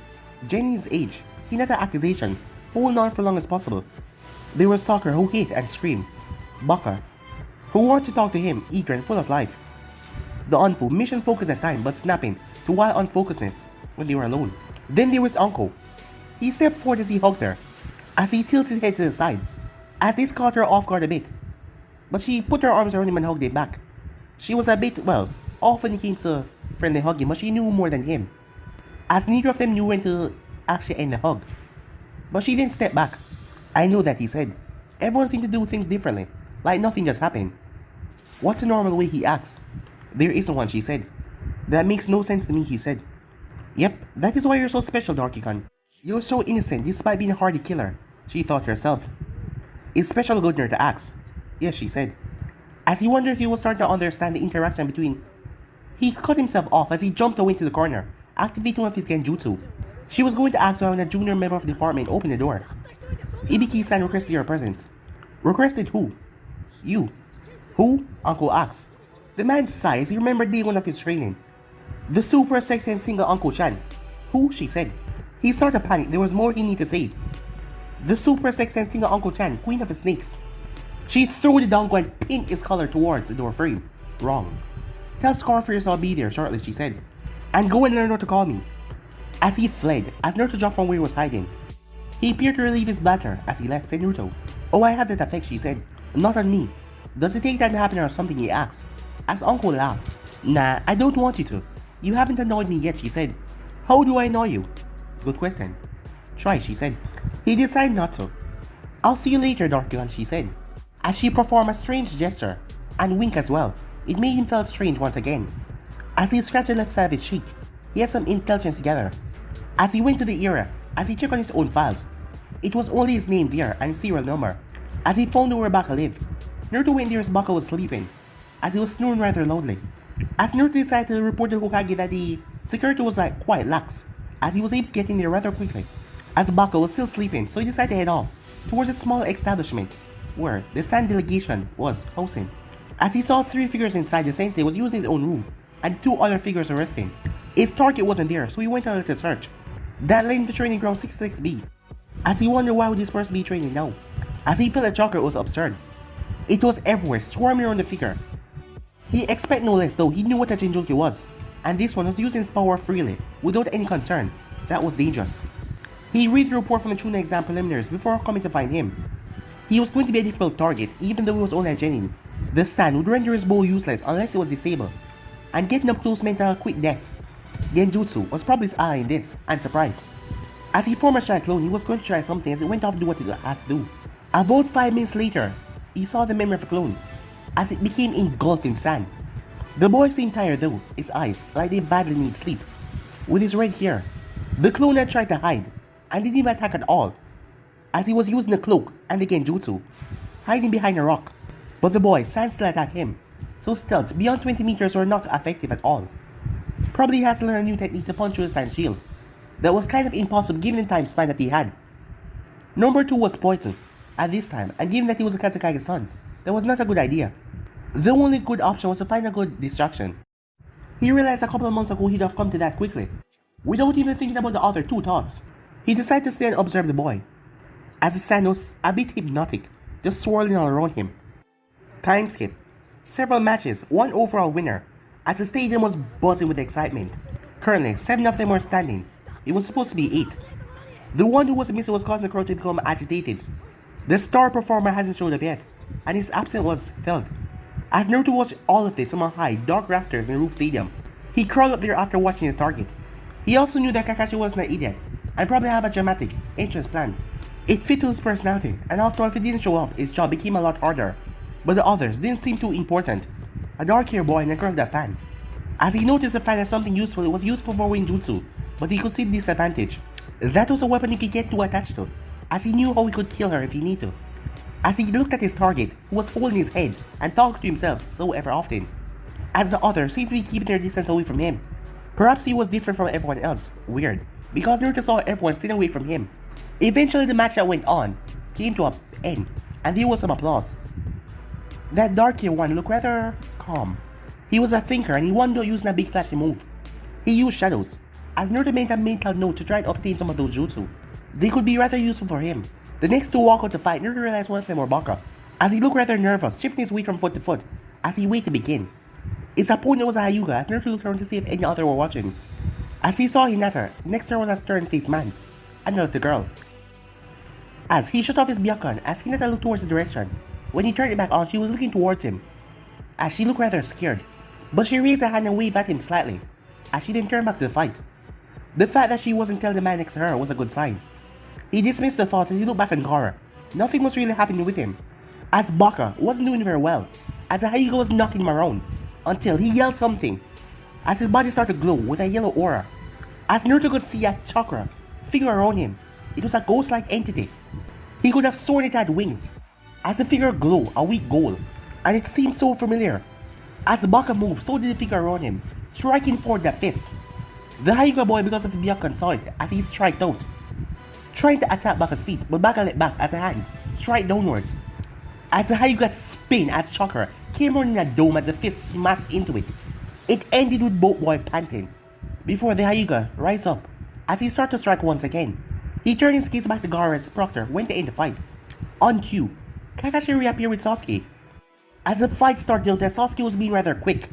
Jenny's age, Hinata accusation, holding on for long as possible. There was Soccer who hit and screamed, Baka, who wanted to talk to him, eager and full of life. The Anbu, mission focused at time but snapping to wild unfocusedness when they were alone. Then there was Anko. He stepped forward as he hugged her, as he tilts his head to the side, as this caught her off guard a bit. But she put her arms around him and hugged him back. She was a bit, well, off when it came to friendly hugging, but she knew more than him, as neither of them knew when to actually end the hug. But she didn't step back. I know that, he said. Everyone seemed to do things differently, like nothing just happened. What's the normal way, he asked. There isn't one, she said. That makes no sense to me, he said. Yep, that is why you're so special, Darky-kun. You're so innocent despite being a hardy killer, she thought to herself. It's special Goodner to ask. Yes, she said. As he wondered if he was starting to understand the interaction between... He cut himself off as he jumped away to the corner, activating one of his genjutsu. She was going to ask when a junior member of the department opened the door. Ibiki-san requested your presence. Requested who? You. Who? Anko asked. The man sighed as he remembered day one of his training. The super sexy and single Anko-chan. Who? She said. He started to panic. There was more he needed to say. The super sexy and single Anko-chan, queen of the snakes. She threw the dango and pinned his collar towards the door frame. Wrong. Tell Scarface I'll be there shortly, she said. And go and learn Naruto to call me. As he fled, as Naruto jumped from where he was hiding. He appeared to relieve his bladder as he left, said Naruto. Oh, I have that effect, she said. Not on me. Does it take time to happen or something, he asked. As Anko laughed. Nah, I don't want you to. You haven't annoyed me yet, she said. How do I annoy you? Good question. Try, she said. He decided not to. I'll see you later, Darkyon, she said. As she performed a strange gesture, and wink as well. It made him feel strange once again. As he scratched the left side of his cheek, he had some intelligence together. As he went to the era, as he checked on his own files, it was only his name there and his serial number. As he found out where Baka lived, Naruto went there as Baka was sleeping, as he was snoring rather loudly. As Naruto decided to report to Hokage that the security was quite lax, as he was able to get in there rather quickly. As Baka was still sleeping, so he decided to head off towards a small establishment where the Sand delegation was housing. As he saw 3 figures inside, the sensei was using his own room, and 2 other figures were resting. His target wasn't there, so he went on a little search. That led him to training ground 66B. As he wondered why would this person be training now, as he felt the chakra was absurd. It was everywhere, swarming around the figure. He expected no less, though he knew what a Jinjoki was, and this one was using his power freely, without any concern. That was dangerous. He read the report from the Chuna exam preliminaries before coming to find him. He was going to be a difficult target, even though he was only a genin. The stand would render his bow useless unless it was disabled, and getting up close meant a quick death. Genjutsu was probably his ally in this, and surprised. As he formed a shy clone, he was going to try something as it went off to do what it has to do. About 5 minutes later, he saw the memory of a clone, as it became engulfed in sand. The boy seemed tired though, his eyes like they badly need sleep. With his red hair, the clone had tried to hide, and didn't even attack at all, as he was using the cloak and the genjutsu, hiding behind a rock. But the boy sand still attacked him, so stealth beyond 20 meters were not effective at all. Probably he has to learn a new technique to punch through the sand shield. That was kind of impossible given the time span that he had. Number 2 was poison at this time, and given that he was a Kazekage's son, that was not a good idea. The only good option was to find a good distraction. He realized a couple of months ago he'd have come to that quickly, without even thinking about the other 2 thoughts. He decided to stay and observe the boy, as the sand was a bit hypnotic, just swirling all around him. Time skip. Several matches, 1 overall winner, as the stadium was buzzing with excitement. Currently, 7 of them were standing. It was supposed to be 8. The one who was missing was causing the crowd to become agitated. The star performer hasn't showed up yet, and his absence was felt. As Naruto watched all of this from on high, dark rafters in the roof stadium, he crawled up there after watching his target. He also knew that Kakashi wasn't an idiot, and probably have a dramatic entrance plan. It fit to his personality, and after all, if he didn't show up, his job became a lot harder. But the others didn't seem too important. A dark-haired boy and a girl with a fan. As he noticed the fan as something useful, it was useful for Wing Jutsu, but he could see the disadvantage. That was a weapon he could get too attached to, as he knew how he could kill her if he needed to. As he looked at his target, who was holding his head and talking to himself so ever often, as the others seemed to be keeping their distance away from him. Perhaps he was different from everyone else. Weird, because Naruto saw everyone staying away from him. Eventually the match that went on came to an end, and there was some applause. That dark-haired one looked rather calm. He was a thinker and he wanted to use a big flashy move. He used shadows, as Naruto made a mental note to try and obtain some of those jutsu. They could be rather useful for him. The next 2 walk out to fight, Naruto realized one of them were Baka, as he looked rather nervous, shifting his weight from foot to foot, as he waited to begin. His opponent was a Hyuga, as Naruto looked around to see if any other were watching. As he saw Hinata, next to her was a stern-faced man, and a little girl. As he shut off his Byakugan, as Hinata looked towards the direction. When he turned it back on, she was looking towards him, as she looked rather scared. But she raised her hand and waved at him slightly, as she didn't turn back to the fight. The fact that she wasn't telling the man next to her was a good sign. He dismissed the thought as he looked back on Gaara. Nothing was really happening with him, as Baka wasn't doing very well, as the Hyuga was knocking him around, until he yelled something, as his body started to glow with a yellow aura. As Naruto could see a chakra figure around him, it was a ghost-like entity. He could have sworn it had wings, as the figure glowed a weak gold, and it seemed so familiar. As Baka moved, so did the figure around him, striking forward the fist. The Hyuga boy, because of the Byakugan, saw it as he striked out, trying to attack Baka's feet, but Baka let back as the hands strike downwards. As the Hyuga spin as chakra came around in a dome as the fist smashed into it. It ended with both boys panting, before the Hyuga rise up as he started to strike once again. He turned his gaze back to Gaara as Proctor went to end the fight. On cue, Kakashi reappeared with Sasuke. As the fight started out, Sasuke was being rather quick,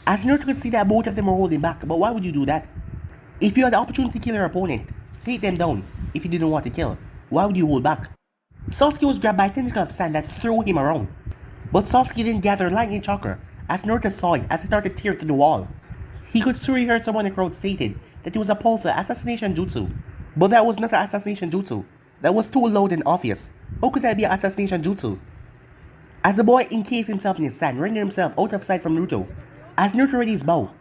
as Naruto could see that both of them were holding back, but why would you do that? If you had the opportunity to kill your opponent, take them down. If you didn't want to kill, why would you hold back? Sasuke was grabbed by a tentacle of sand that threw him around, but Sasuke didn't gather lightning chakra as Naruto saw it as he started to tear through the wall. He could surely heard someone in the crowd stated that it was a powerful assassination jutsu. But that was not an assassination jutsu. That was too loud and obvious. How could that be an assassination jutsu? As the boy encased himself in his stand, rendering himself out of sight from Naruto, as Naruto readied his bow,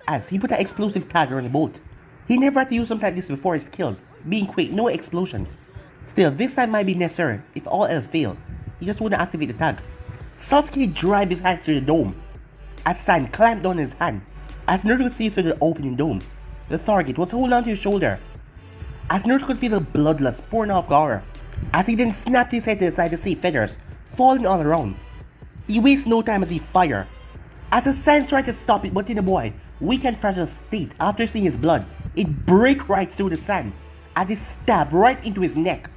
as he put an explosive tag around the bolt. He never had to use something like this before his kills, being quick, no explosions. Still, this time might be necessary if all else failed. He just wouldn't activate the tag. Sasuke drive his hand through the dome, as sand clamped on his hand, as Naruto could see through the opening dome. The target was holding onto his shoulder, as Naruto could feel the bloodlust pouring off Gaara, as he then snapped his head to the side to see feathers falling all around. He wastes no time as he fired. As the sand tried to stop it, but in the boy, weak and fragile state after seeing his blood, it break right through the sand as it stabbed right into his neck.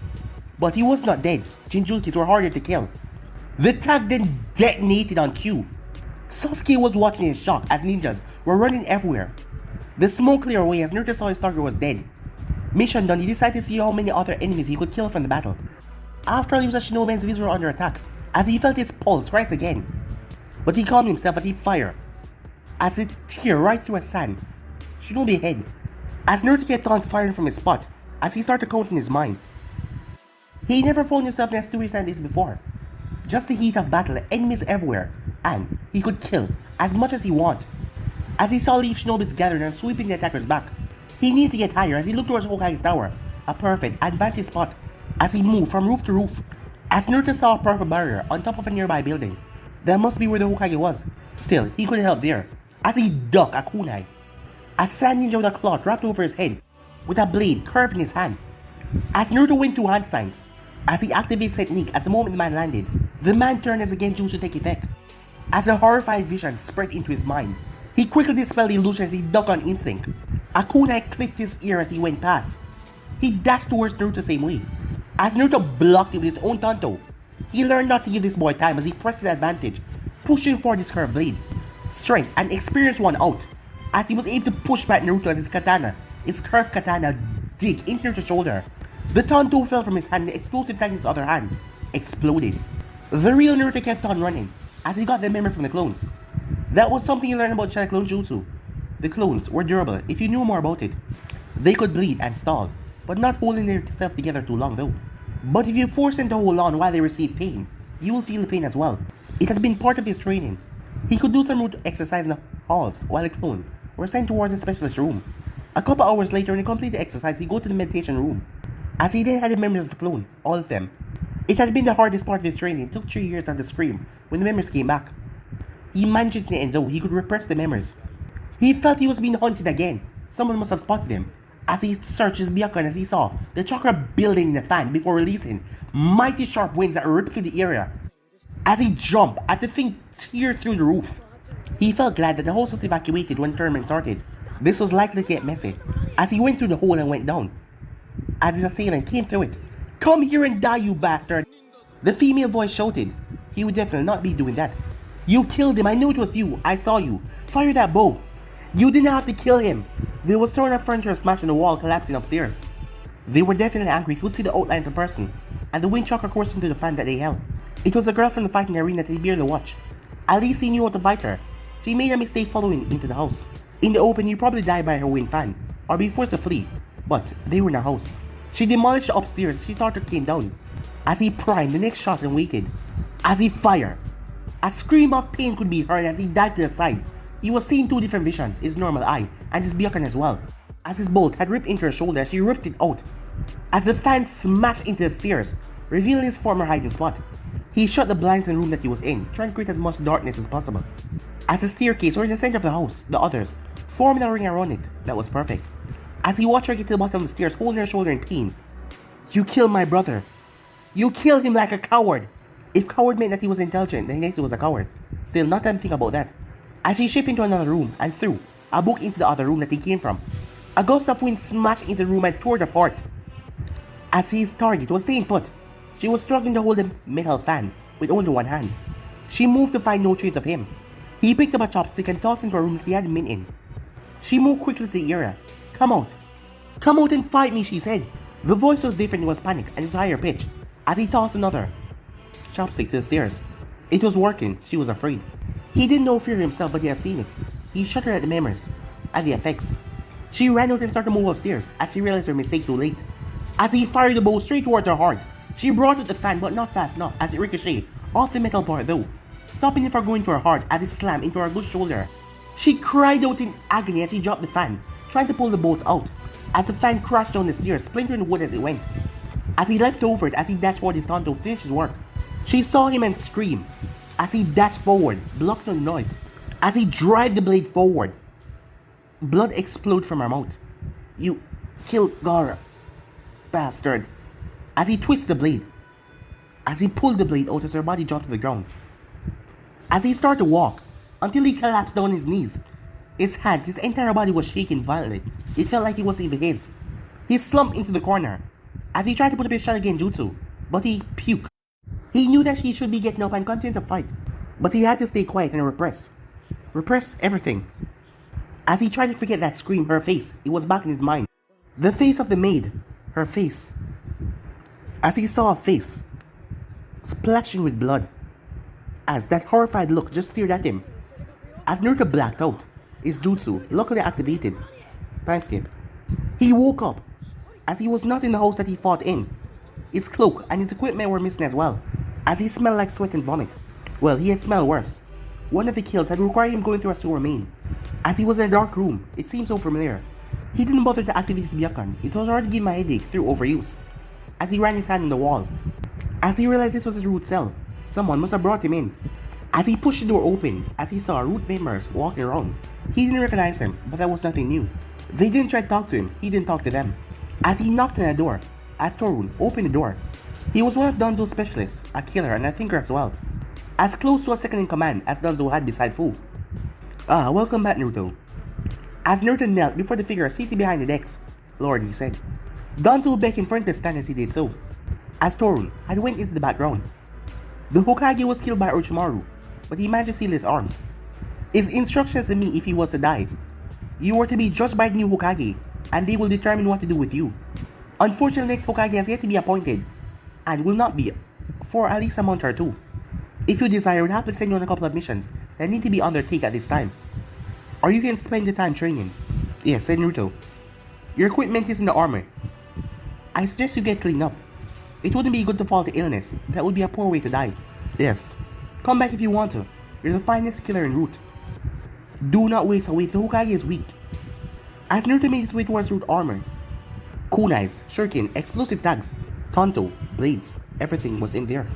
But he was not dead. Jinchurikis were harder to kill. The tag then detonated on cue. Sasuke was watching in shock as ninjas were running everywhere. The smoke cleared away as Naruto saw his target was dead. Mission done, he decided to see how many other enemies he could kill from the battle. After all, he was a shinobi's visual under attack, as he felt his pulse rise again. But he calmed himself as he fired, as it tear right through a sand. Shinobi head. As Naruto kept on firing from his spot, as he started counting his mind. He never found himself in a situation like this before. Just the heat of battle, enemies everywhere, and he could kill as much as he want. As he saw Leaf Shinobis gathering and sweeping the attackers back, he needed to get higher as he looked towards Hokage's tower, a perfect advantage spot, as he moved from roof to roof. As Naruto saw a purple barrier on top of a nearby building, that must be where the Hokage was. Still, he couldn't help there, as he ducked a kunai. A sand ninja with a cloth wrapped over his head, with a blade curved in his hand. As Naruto went through hand signs, as he activated technique as the moment the man landed, the man turned as the Genjutsu to take effect. As a horrified vision spread into his mind, he quickly dispelled the illusion as he ducked on instinct. A kunai clipped his ear as he went past. He dashed towards Naruto the same way. As Naruto blocked it with his own tanto, he learned not to give this boy time as he pressed his advantage, pushing forward his curved blade. Strength and experience won out, as he was able to push back Naruto as his curved katana, dig into Naruto's shoulder. The tanto fell from his hand and the explosive tag in his other hand exploded. The real Naruto kept on running, as he got the memory from the clones. That was something he learned about Shadow Clone Jutsu. The clones were durable if you knew more about it. They could bleed and stall, but not holding themselves together too long though. But if you force them to hold on while they receive pain, you will feel the pain as well. It had been part of his training. He could do some root exercise in the halls while the clone were sent towards the specialist room. A couple hours later, when he completed the exercise, he go to the meditation room, as he then had the memories of the clone, all of them. It had been the hardest part of his training. It took 3 years not to scream when the memories came back. He managed it in the end though, he could repress the memories. He felt he was being hunted again. Someone must have spotted him. As he searched his byakugan as he saw the chakra building in the fan before releasing mighty sharp winds that ripped through the area. As he jumped as the thing teared through the roof. He felt glad that the house was evacuated when the tournament started. This was likely to get messy, as he went through the hole and went down. As his assailant came through it. "Come here and die, you bastard!" The female voice shouted. He would definitely not be doing that. "You killed him, I knew it was you, I saw you. Fire that bow." "You didn't have to kill him." There was sort of furniture smashing the wall collapsing upstairs. They were definitely angry. He could see the outlines of a person, and the wind chakra coursed into the fan that they held. It was a girl from the fighting arena that he barely watched. At least he knew how to fight her. She made a mistake following into the house. In the open, he probably died by her wind fan, or be forced to flee, but they were in a house. She demolished the upstairs. She thought it came down. As he primed the next shot and waited. As he fired, a scream of pain could be heard as he dived to the side. He was seeing 2 different visions, his normal eye and his byakugan as well. As his bolt had ripped into her shoulder, she ripped it out. As the fan smashed into the stairs, revealing his former hiding spot. He shut the blinds in the room that he was in, trying to create as much darkness as possible. As the staircase were in the center of the house, the others formed a ring around it that was perfect. As he watched her get to the bottom of the stairs, holding her shoulder in pain. "You killed my brother. You killed him like a coward." If coward meant that he was intelligent, then next he was a coward. Still, not time to think about that. As she shifted into another room and threw a book into the other room that he came from. A gust of wind smashed into the room and tore it apart. As his target was staying put, she was struggling to hold the metal fan with only one hand. She moved to find no trace of him. He picked up a chopstick and tossed into a room that he hadn't been in. She moved quickly to the area. "Come out. Come out and fight me," she said. The voice was different, it was panic and it was higher pitch. As he tossed another chopstick to the stairs. It was working, she was afraid. He didn't know fear himself, but he had seen it. He shuddered at the memories and the effects. She ran out and started to move upstairs as she realized her mistake too late. As he fired the bow straight towards her heart, she brought out the fan but not fast enough as it ricocheted off the metal part though, stopping it from going to her heart as it slammed into her good shoulder. She cried out in agony as she dropped the fan, trying to pull the bolt out, as the fan crashed down the stairs, splintering the wood as it went. As he leapt over it as he dashed forward his taunt to finish his work, she saw him and screamed. As he dashed forward, blocking the noise, as he drive the blade forward, blood exploded from her mouth. "You killed Gaara, bastard," as he twisted the blade, as he pulled the blade out as her body dropped to the ground. As he started to walk, until he collapsed down on his knees. His hands, his entire body was shaking violently. It felt like it wasn't even his. He slumped into the corner, as he tried to put up his shot against Jutsu, but he puked. He knew that he should be getting up and continue to fight, but he had to stay quiet and repress. Repress everything. As he tried to forget that scream, her face, it was back in his mind. The face of the maid, her face. As he saw a face, splashing with blood, as that horrified look just stared at him. As Naruto blacked out, his jutsu luckily activated. Time skip. He woke up, as he was not in the house that he fought in. His cloak and his equipment were missing as well, as he smelled like sweat and vomit. Well, he had smelled worse. One of the kills had required him going through a sewer main. As he was in a dark room, it seemed so familiar. He didn't bother to activate his byakugan, it was already giving him a headache through overuse. As he ran his hand on the wall, as he realized this was his root cell, someone must have brought him in. As he pushed the door open, as he saw root members walking around, he didn't recognize them, but that was nothing new. They didn't try to talk to him, he didn't talk to them. As he knocked on the door, as Torun opened the door, he was one of Danzo's specialists, a killer and a thinker as well. As close to a second in command as Danzo had beside Fu. Welcome back, Naruto. As Naruto knelt before the figure seated behind the decks, "Lord," he said. Danzo beckoned for him to stand as he did so, as Torun had went into the background. The Hokage was killed by Orochimaru, but he managed to seal his arms. His instructions to me if he was to die: "You were to be judged by the new Hokage, and they will determine what to do with you. Unfortunately, the next Hokage has yet to be appointed, and will not be for at least a month or two. If you desire, I would have to send you on a couple of missions that need to be undertaken at this time. Or you can spend the time training." "Yes," said Naruto. "Your equipment is in the armor. I suggest you get cleaned up. It wouldn't be good to fall to illness. That would be a poor way to die." "Yes. Come back if you want to. You're the finest killer in Root. Do not waste away. The Hokage is weak." As Naruto made his way towards Root armor, kunais, shuriken, explosive tags, tanto, blades, everything was in there.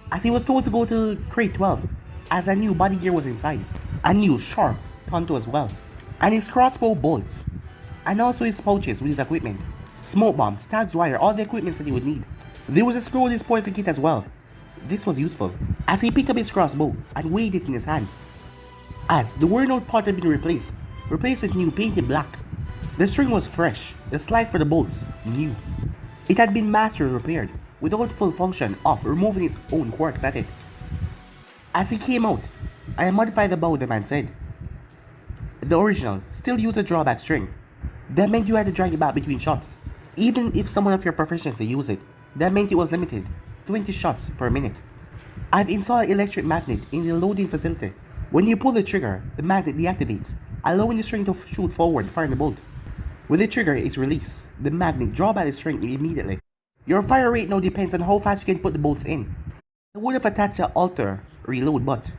As he was told to go to crate 12, as a new body gear was inside, a new sharp tanto as well, and his crossbow bolts, and also his pouches with his equipment, smoke bombs, tags, wire, all the equipment that he would need. There was a scroll in his poison kit as well. This was useful, as he picked up his crossbow and weighed it in his hand. As the worn-out part had been replaced with new painted black. The string was fresh, the slide for the bolts, new. It had been mastered and repaired, without full function of removing its own quirks at it. As he came out, "I modified the bow," the man said. The original still used a drawback string. That meant you had to drag it back between shots. Even if someone of your proficiency used it, that meant it was limited, 20 shots per minute. I've installed an electric magnet in the loading facility. When you pull the trigger, the magnet deactivates, allowing the string to shoot forward, firing the bolt. When the trigger is released, the magnet draws back the string immediately. Your fire rate now depends on how fast you can put the bolts in. I would have attached an alter reload, but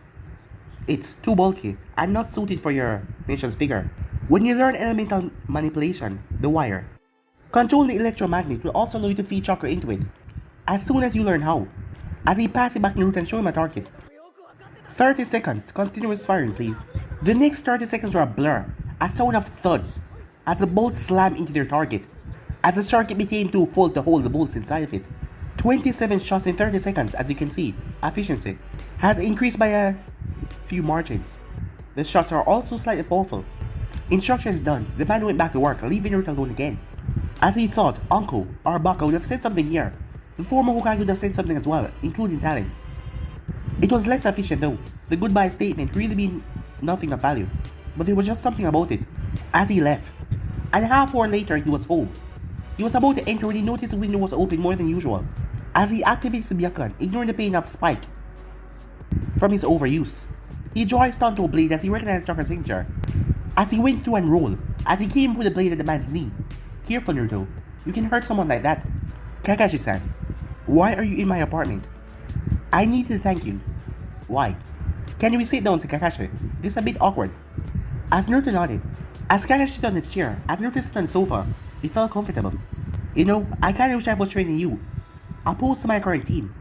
it's too bulky and not suited for your mission's figure. When you learn elemental manipulation, the wire, controlling the electromagnet will also allow you to feed chakra into it, as soon as you learn how. As he passed it back to Naruto and showed him a target. 30 seconds, continuous firing please. The next 30 seconds were a blur, a sound of thuds, as the bolts slammed into their target, as the target became too full to hold the bolts inside of it. 27 shots in 30 seconds, as you can see, efficiency has increased by a few margins. The shots are also slightly powerful. Instructions done, the man went back to work, leaving Naruto alone again. As he thought, Anko or Baka would have said something here. The former Hokage would have said something as well, including talent. It was less efficient though, the goodbye statement really being nothing of value, but there was just something about it. As he left, and a half hour later he was home. He was about to enter when he noticed the window was open more than usual. As he activates the byakugan, ignoring the pain of spike from his overuse, he drew his tanto blade as he recognized Chakra's signature. As he went through and rolled, as he came with the blade at the man's knee. Careful, Naruto. You can hurt someone like that. Kakashi-san, why are you in my apartment? I need to thank you. Why? Can we sit down, said Kakashi? This is a bit awkward. As Naruto nodded, as Kakashi stood on his chair, as Naruto sat on the sofa, he felt comfortable. You know, I kinda wish I was training you, opposed to my current team.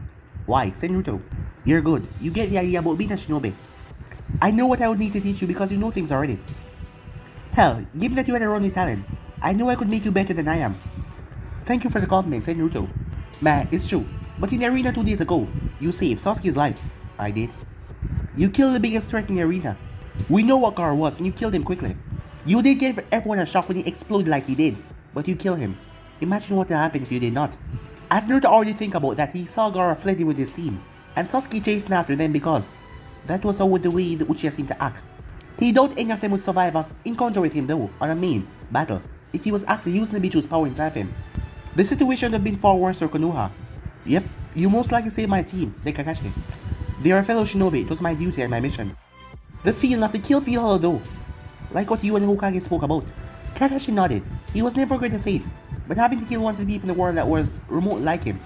Why? Said Naruto. You're good. You get the idea about being a shinobi. I know what I would need to teach you because you know things already. Hell, given that you had a running talent, I know I could make you better than I am. Thank you for the compliment, said Naruto. Man, it's true. But in the arena 2 days ago, you saved Sasuke's life. I did. You killed the biggest threat in the arena. We know what Gaara was and you killed him quickly. You did give everyone a shock when he exploded like he did, but you killed him. Imagine what would happen if you did not. As Naruto already think about that, he saw Gaara fled with his team, and Sasuke chased after them because that was always the way the Uchiha seemed to act. He doubt any of them would survive an encounter with him though, on a main battle, if he was actually using the Bichu's power inside him. The situation would have been far worse for Konoha. Yep, you most likely saved my team, said Kakashi. They are a fellow shinobi, it was my duty and my mission. The feeling of the kill feel hollow though, like what you and Hokage spoke about. Kakashi nodded. He was never going to say it, but having to kill one of the people in the world that was remote like him,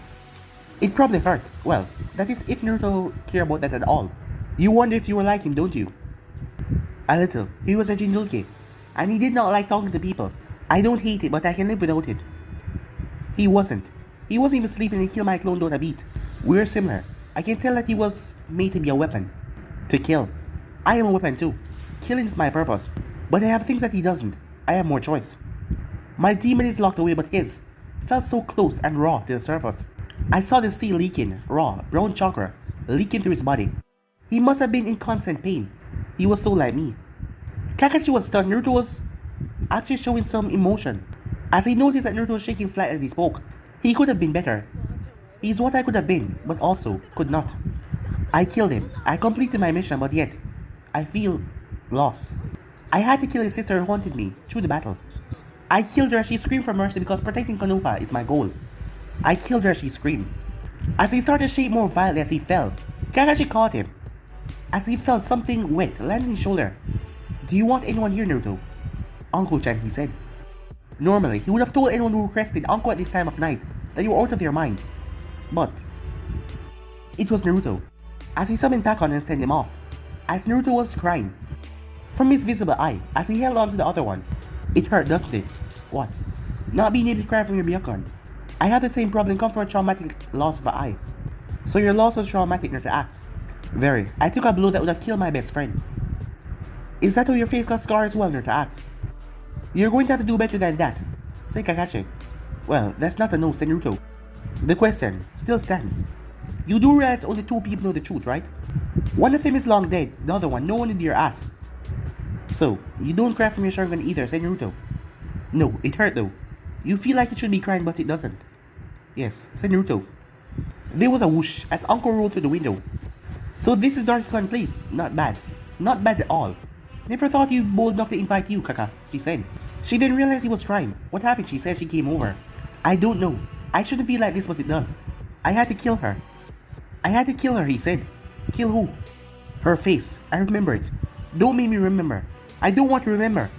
it probably hurt. Well, that is if Naruto cared about that at all. You wonder if you were like him, don't you? A little. He was a Jinchuriki, and he did not like talking to people. I don't hate it, but I can live without it. He wasn't. He wasn't even sleeping and he killed my clone without a beat. We're similar. I can tell that he was made to be a weapon. To kill. I am a weapon too. Killing is my purpose. But I have things that he doesn't. I have more choice. My demon is locked away, but his felt so close and raw to the surface. I saw the sea leaking, raw, brown chakra, leaking through his body. He must have been in constant pain. He was so like me. Kakashi was stunned. Naruto was actually showing some emotion. As he noticed that Naruto was shaking slightly as he spoke. He could have been better. He's what I could have been, but also could not. I killed him. I completed my mission, but yet, I feel lost. I had to kill his sister who haunted me through the battle. I killed her as she screamed for mercy because protecting Konoha is my goal. I killed her as she screamed. As he started to shake more violently as he fell, Kakashi caught him. As he felt something wet land on his shoulder. Do you want anyone here, Naruto? Anko-chan, he said. Normally, he would have told anyone who requested Anko at this time of night that you were out of your mind. But it was Naruto. As he summoned Pakon and sent him off. As Naruto was crying. From his visible eye, as he held on to the other one. It hurt, doesn't it? What? Not being able to cry from your Byakugan. I had the same problem come from a traumatic loss of an eye. So your loss was traumatic, Naruto asked. Very. I took a blow that would have killed my best friend. Is that how your face got scarred as well, Naruto asked. You're going to have to do better than that, said Kakashi. Well, that's not a no, said Naruto. The question still stands. You do realize only 2 people know the truth, right? One of them is long dead, the other one no one in your ass. So, you don't cry from your Sharingan either, said Naruto. No, it hurt though. You feel like it should be crying but it doesn't. Yes, said Naruto. There was a whoosh as Anko rolled through the window. So this is Dark-Kun place. Not bad. Not bad at all. Never thought you bold enough to invite you, Kaka, she said. She didn't realize he was crying. What happened? She said she came over. I don't know. I shouldn't feel like this, but it does. I had to kill her. I had to kill her, he said. Kill who? Her face. I remember it. Don't make me remember. I don't want to remember.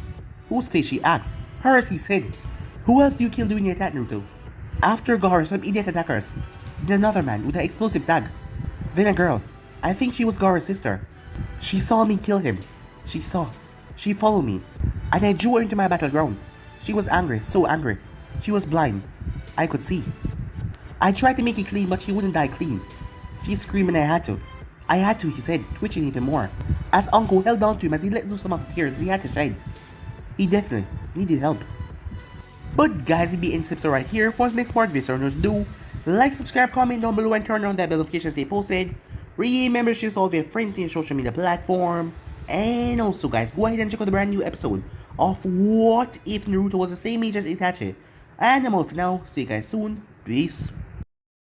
Whose face? She asked. Hers, he said. Who else do you kill during the attack, Naruto? After Gaara, some idiot attackers. Then another man with an explosive tag. Then a girl. I think she was Gaara's sister. She saw me kill him. She saw. She followed me. And I drew her into my battleground. She was angry, so angry. She was blind. I could see. I tried to make it clean, but she wouldn't die clean. She screamed and I had to. I had to, he said, twitching even more. As Anko held on to him as he let loose some of the tears he had to shed. He definitely needed help. But guys, the BN tips are right here. For the next part of this, do like, subscribe, comment down below, and turn on that bell notification to stay posted. Remember to share all of your friends in social media platform. And also guys, go ahead and check out the brand new episode of What If Naruto Was the Same Age as Itachi. And I'm out for now. See you guys soon. Peace.